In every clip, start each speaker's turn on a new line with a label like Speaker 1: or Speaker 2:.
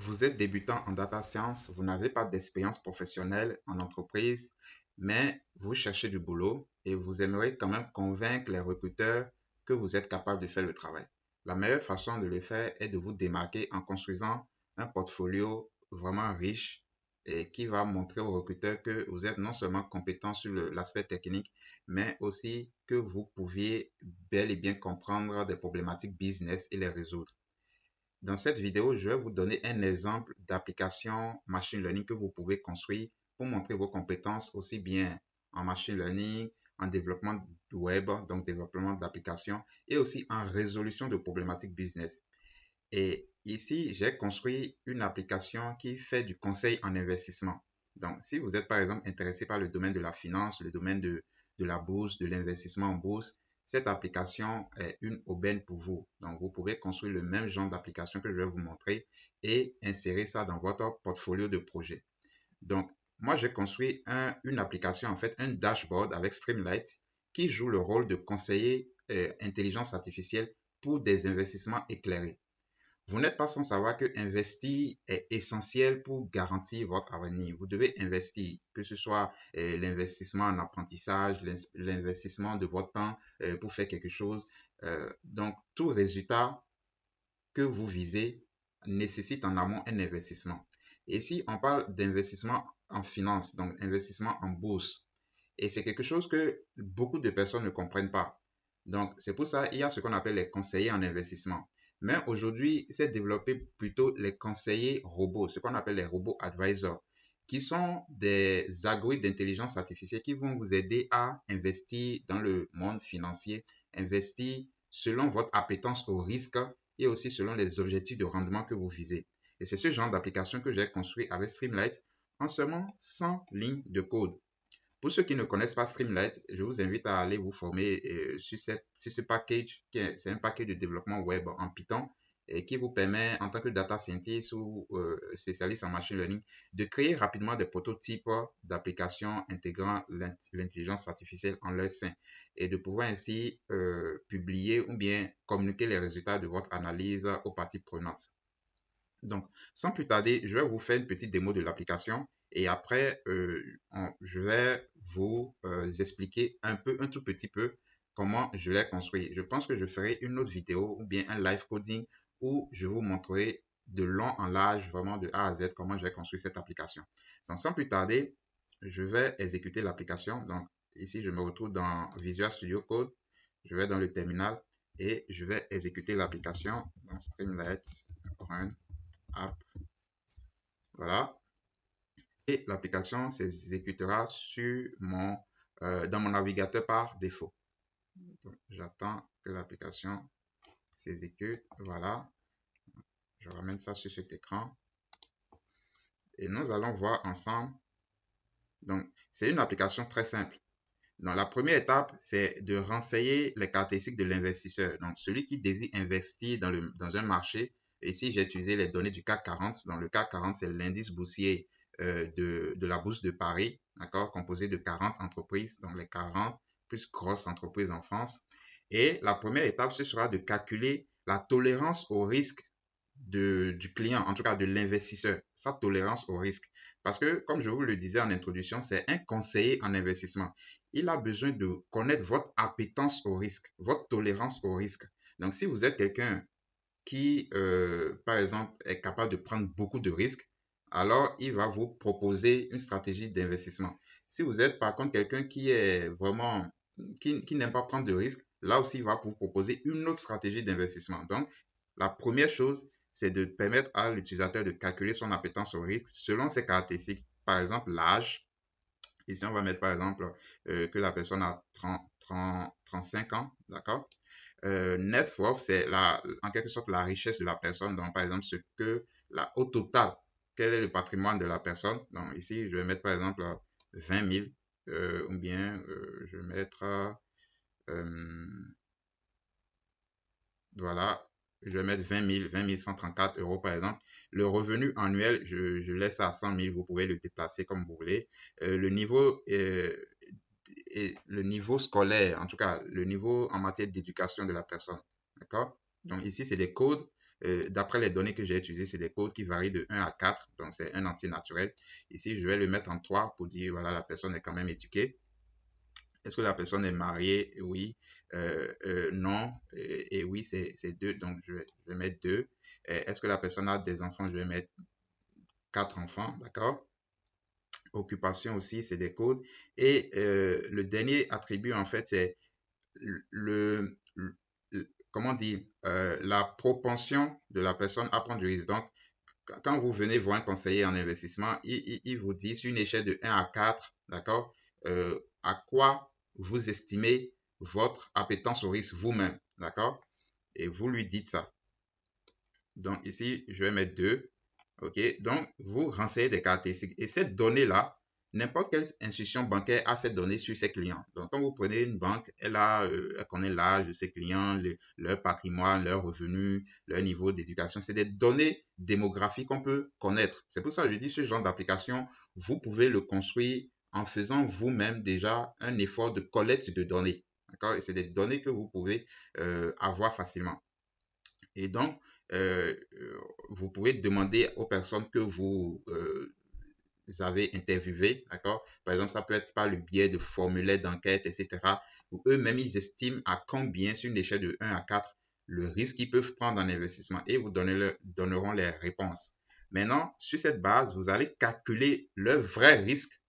Speaker 1: Vous êtes débutant en data science, vous n'avez pas d'expérience professionnelle en entreprise, mais vous cherchez du boulot et vous aimeriez quand même convaincre les recruteurs que vous êtes capable de faire le travail. La meilleure façon de le faire est de vous démarquer en construisant un portfolio vraiment riche et qui va montrer aux recruteurs que vous êtes non seulement compétent sur l'aspect technique, mais aussi que vous pouviez bel et bien comprendre des problématiques business et les résoudre. Dans cette vidéo, je vais vous donner un exemple d'application machine learning que vous pouvez construire pour montrer vos compétences aussi bien en machine learning, en développement web, donc développement d'applications, et aussi en résolution de problématiques business. Et ici, j'ai construit une application qui fait du conseil en investissement. Donc, si vous êtes par exemple intéressé par le domaine de la finance, le domaine de la bourse, de l'investissement en bourse, cette application est une aubaine pour vous. Donc, vous pouvez construire le même genre d'application que je vais vous montrer et insérer ça dans votre portfolio de projet. Donc, moi, j'ai construit une application, en fait, un dashboard avec Streamlight qui joue le rôle de conseiller intelligence artificielle pour des investissements éclairés. Vous n'êtes pas sans savoir que investir est essentiel pour garantir votre avenir. Vous devez investir, que ce soit l'investissement en apprentissage, l'investissement de votre temps pour faire quelque chose. Donc, tout résultat que vous visez nécessite en amont un investissement. Et si on parle d'investissement en finance, donc investissement en bourse, et c'est quelque chose que beaucoup de personnes ne comprennent pas. Donc, c'est pour ça qu'il y a ce qu'on appelle les conseillers en investissement. Mais aujourd'hui, c'est développé plutôt les conseillers robots, ce qu'on appelle les robots advisors, qui sont des algorithmes d'intelligence artificielle qui vont vous aider à investir dans le monde financier, investir selon votre appétence au risque et aussi selon les objectifs de rendement que vous visez. Et c'est ce genre d'application que j'ai construit avec Streamlight en seulement 100 lignes de code. Pour ceux qui ne connaissent pas Streamlight, je vous invite à aller vous former sur ce package, c'est un package de développement web en Python et qui vous permet, en tant que data scientist ou spécialiste en machine learning, de créer rapidement des prototypes d'applications intégrant l'intelligence artificielle en leur sein et de pouvoir ainsi publier ou bien communiquer les résultats de votre analyse aux parties prenantes. Donc, sans plus tarder, je vais vous faire une petite démo de l'application et après, je vais vous expliquer un tout petit peu comment je l'ai construit. Je pense que je ferai une autre vidéo ou bien un live coding où je vous montrerai de long en large, vraiment de A à Z, comment j'ai construit cette application. Donc, sans plus tarder, je vais exécuter l'application. Donc, ici, je me retrouve dans Visual Studio Code. Je vais dans le terminal et je vais exécuter l'application dans Streamlit Run App. Voilà. Et l'application s'exécutera dans mon navigateur par défaut. J'attends que l'application s'exécute. Voilà. Je ramène ça sur cet écran. Et nous allons voir ensemble. Donc, c'est une application très simple. Donc, la première étape, c'est de renseigner les caractéristiques de l'investisseur. Donc, celui qui désire investir dans un marché. Ici, j'ai utilisé les données du CAC 40. Donc, le CAC 40, c'est l'indice boursier de la bourse de Paris, d'accord, composé de 40 entreprises, donc les 40 plus grosses entreprises en France. Et la première étape, ce sera de calculer la tolérance au risque du client, en tout cas de l'investisseur, sa tolérance au risque. Parce que, comme je vous le disais en introduction, c'est un conseiller en investissement. Il a besoin de connaître votre appétence au risque, votre tolérance au risque. Donc, si vous êtes quelqu'un qui, par exemple, est capable de prendre beaucoup de risques, alors il va vous proposer une stratégie d'investissement. Si vous êtes par contre quelqu'un qui est vraiment, qui n'aime pas prendre de risques, là aussi il va vous proposer une autre stratégie d'investissement. Donc, la première chose, c'est de permettre à l'utilisateur de calculer son appétence au risque selon ses caractéristiques. Par exemple, l'âge. Ici, on va mettre par exemple que la personne a 35 ans, d'accord? Net worth, c'est en quelque sorte la richesse de la personne. Donc, par exemple, au total, quel est le patrimoine de la personne. Donc, ici, je vais mettre par exemple 20 000 ou bien je vais mettre, voilà, je vais mettre 20 134 euros par exemple. Le revenu annuel, je laisse à 100 000, vous pouvez le déplacer comme vous voulez. Le niveau scolaire, en tout cas, le niveau en matière d'éducation de la personne. D'accord? Donc ici, c'est des codes d'après les données que j'ai utilisées, c'est des codes qui varient de 1 à 4, donc c'est un entier naturel. Ici, je vais le mettre en 3 pour dire, voilà, la personne est quand même éduquée. Est-ce que la personne est mariée? Oui. Non. Et oui, c'est 2. Donc, je vais mettre 2. Est-ce que la personne a des enfants? Je vais mettre 4 enfants. D'accord? Occupation aussi, c'est des codes. Et le dernier attribut, en fait, c'est comment dire, la propension de la personne à prendre du risque. Donc, quand vous venez voir un conseiller en investissement, il vous dit sur une échelle de 1 à 4, d'accord, à quoi vous estimez votre appétence au risque vous-même, d'accord? Et vous lui dites ça. Donc ici, je vais mettre 2. OK? Donc, vous renseignez des caractéristiques. Et cette donnée-là, n'importe quelle institution bancaire a cette donnée sur ses clients. Donc, quand vous prenez une banque, elle connaît l'âge de ses clients, leur patrimoine, leurs revenus, leur niveau d'éducation. C'est des données démographiques qu'on peut connaître. C'est pour ça que je dis ce genre d'application, vous pouvez le construire en faisant vous-même déjà un effort de collecte de données. D'accord? Et c'est des données que vous pouvez avoir facilement. Et donc, vous pouvez demander aux personnes que vous avez interviewées, d'accord? Par exemple, ça peut être par le biais de formulaires d'enquête, etc. Où eux-mêmes, ils estiment à combien, sur une échelle de 1 à 4, le risque qu'ils peuvent prendre en investissement et vous donneront les réponses. Maintenant, sur cette base, vous allez calculer le vrai risque,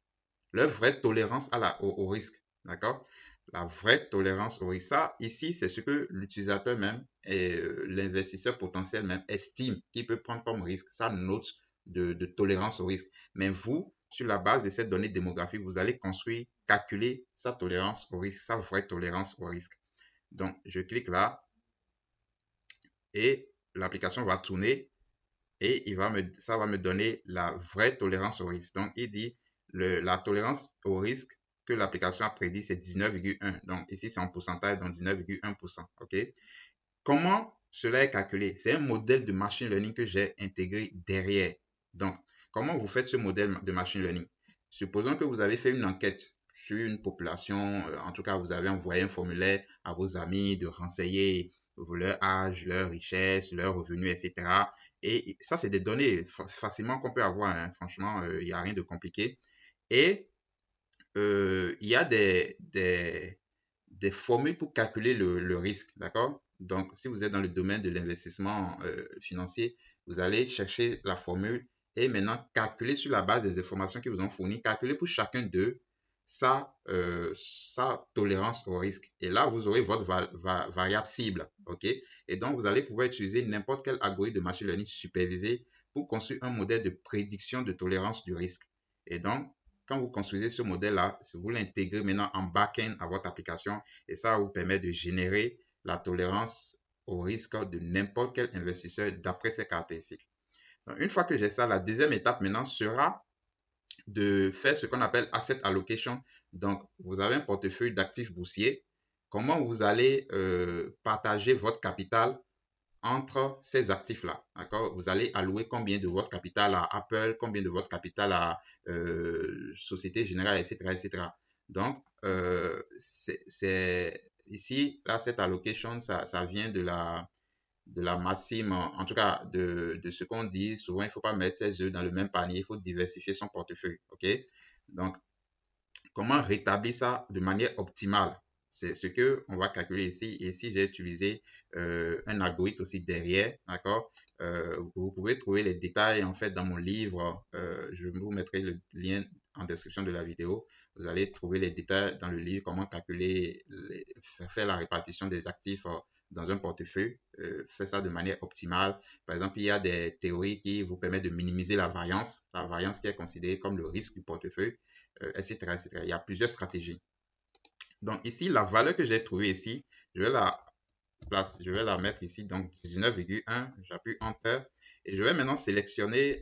Speaker 1: leur vraie tolérance au risque. D'accord? La vraie tolérance au risque. Ça, ici, c'est ce que l'utilisateur même et l'investisseur potentiel même estime qu'il peut prendre comme risque, sa note de tolérance au risque. Mais vous, sur la base de cette donnée démographique, vous allez construire, calculer sa tolérance au risque, sa vraie tolérance au risque. Donc, je clique là et l'application va tourner et ça va me donner la vraie tolérance au risque. Donc, il dit la tolérance au risque que l'application a prédit, c'est 19,1. Donc, ici, c'est en pourcentage, donc 19,1%. OK? Comment cela est calculé? C'est un modèle de machine learning que j'ai intégré derrière. Donc, comment vous faites ce modèle de machine learning? Supposons que vous avez fait une enquête sur une population, en tout cas, vous avez envoyé un formulaire à vos amis de renseigner leur âge, leur richesse, leurs revenus, etc. Et ça, c'est des données facilement qu'on peut avoir, hein. Franchement, il n'y a rien de compliqué. Et il y a des formules pour calculer le risque, d'accord? Donc, si vous êtes dans le domaine de l'investissement financier, vous allez chercher la formule et maintenant calculer sur la base des informations qu'ils vous ont fournies, calculer pour chacun d'eux sa tolérance au risque. Et là, vous aurez votre variable cible, OK? Et donc, vous allez pouvoir utiliser n'importe quel algorithme de machine learning supervisé pour construire un modèle de prédiction de tolérance du risque. Et donc, quand vous construisez ce modèle-là, vous l'intégrez maintenant en back-end à votre application et ça vous permet de générer la tolérance au risque de n'importe quel investisseur d'après ses caractéristiques. Donc, une fois que j'ai ça, la deuxième étape maintenant sera de faire ce qu'on appelle asset allocation. Donc, vous avez un portefeuille d'actifs boursiers. Comment vous allez partager votre capital entre ces actifs-là. D'accord? Vous allez allouer combien de votre capital à Apple, combien de votre capital à Société Générale, etc. etc. Donc, ici, là, cette allocation, ça vient de la maxime, en tout cas de ce qu'on dit. Souvent, il ne faut pas mettre ses œufs dans le même panier, il faut diversifier son portefeuille. OK? Donc, comment rétablir ça de manière optimale? C'est ce qu'on va calculer ici. Et ici, j'ai utilisé un algorithme aussi derrière. D'accord? Vous pouvez trouver les détails en fait dans mon livre. Je vous mettrai le lien en description de la vidéo. Vous allez trouver les détails dans le livre, comment calculer, faire la répartition des actifs dans un portefeuille. Faire ça de manière optimale. Par exemple, il y a des théories qui vous permettent de minimiser la variance qui est considérée comme le risque du portefeuille, etc., etc. Il y a plusieurs stratégies. Donc ici, la valeur que j'ai trouvée ici, je vais la mettre ici, donc 19,1, j'appuie Enter, et je vais maintenant sélectionner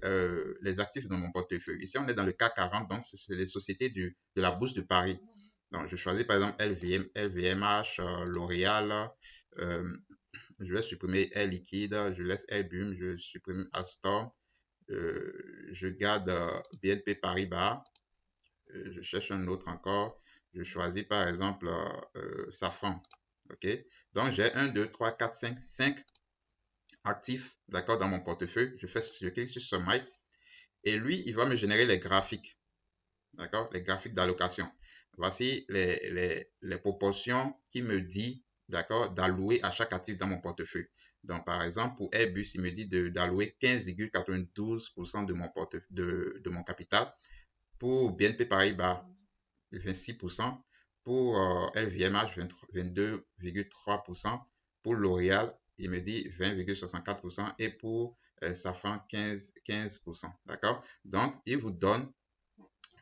Speaker 1: les actifs dans mon portefeuille. Ici, on est dans le CAC 40, donc c'est les sociétés de la Bourse de Paris. Donc, je choisis par exemple LVMH, L'Oréal, je vais supprimer Air Liquide, je laisse Airbum, je supprime Alstom, je garde BNP Paribas, je cherche un autre encore. Je choisis par exemple Safran. OK? Donc, j'ai 1, 2, 3, 4, 5 actifs, d'accord, dans mon portefeuille. Je clique sur Submit et lui, il va me générer les graphiques, d'accord, les graphiques d'allocation. Voici les proportions qui me dit, d'accord, d'allouer à chaque actif dans mon portefeuille. Donc, par exemple, pour Airbus, il me dit d'allouer 15,92% de mon de mon capital. Pour BNP Paribas, 26%. Pour LVMH, 22,3%. Pour L'Oréal, il me dit 20,64%. Et pour Safran, 15%. D'accord? Donc, il vous donne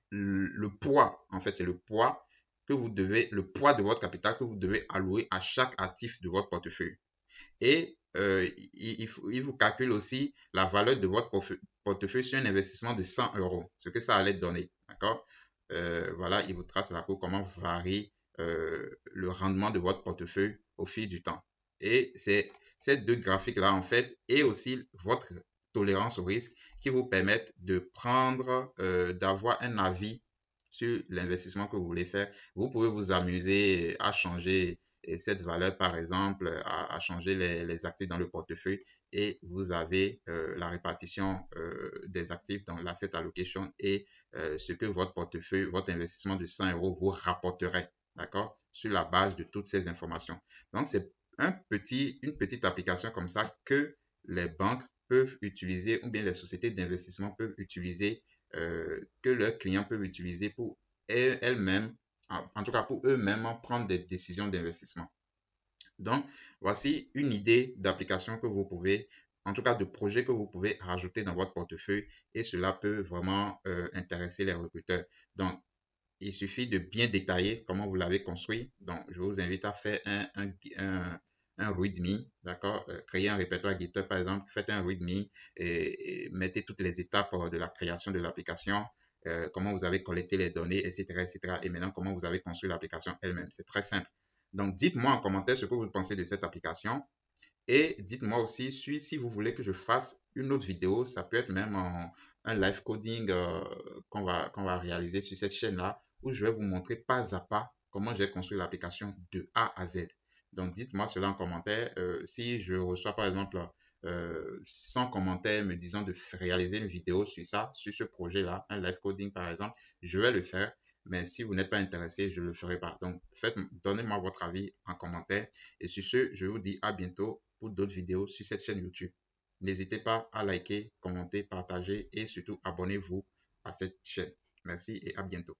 Speaker 1: le poids. En fait, c'est le poids que vous devez, le poids de votre capital que vous devez allouer à chaque actif de votre portefeuille. Et il vous calcule aussi la valeur de votre portefeuille sur un investissement de 100 euros, ce que ça allait donner. D'accord? Voilà, il vous trace la cour comment varie le rendement de votre portefeuille au fil du temps. Et c'est ces deux graphiques-là, en fait, et aussi votre tolérance au risque qui vous permettent de prendre, d'avoir un avis sur l'investissement que vous voulez faire. Vous pouvez vous amuser à changer cette valeur, par exemple, à changer les actifs dans le portefeuille et vous avez la répartition des actifs dans l'asset allocation et ce que votre portefeuille, votre investissement de 100 euros vous rapporterait, d'accord, sur la base de toutes ces informations. Donc, c'est une petite application comme ça que les banques peuvent utiliser ou bien les sociétés d'investissement peuvent utiliser, que leurs clients peuvent utiliser pour elles-mêmes, en tout cas pour eux-mêmes, prendre des décisions d'investissement. Donc, voici une idée d'application que vous pouvez, en tout cas de projet que vous pouvez rajouter dans votre portefeuille et cela peut vraiment intéresser les recruteurs. Donc, il suffit de bien détailler comment vous l'avez construit. Donc, je vous invite à faire un README, d'accord? Créer un répertoire GitHub, par exemple. Faites un README et mettez toutes les étapes de la création de l'application, comment vous avez collecté les données, etc., etc. Et maintenant, comment vous avez construit l'application elle-même. C'est très simple. Donc, dites-moi en commentaire ce que vous pensez de cette application. Et dites-moi aussi si vous voulez que je fasse une autre vidéo, ça peut être même un live coding qu'on va réaliser sur cette chaîne-là, où je vais vous montrer pas à pas comment j'ai construit l'application de A à Z. Donc, dites-moi cela en commentaire. Si je reçois par exemple 100 commentaires me disant de réaliser une vidéo sur ça, sur ce projet-là, un live coding par exemple, je vais le faire. Mais si vous n'êtes pas intéressé, je ne le ferai pas. Donc, donnez-moi votre avis en commentaire. Et sur ce, je vous dis à bientôt pour d'autres vidéos sur cette chaîne YouTube. N'hésitez pas à liker, commenter, partager et surtout abonnez-vous à cette chaîne. Merci et à bientôt.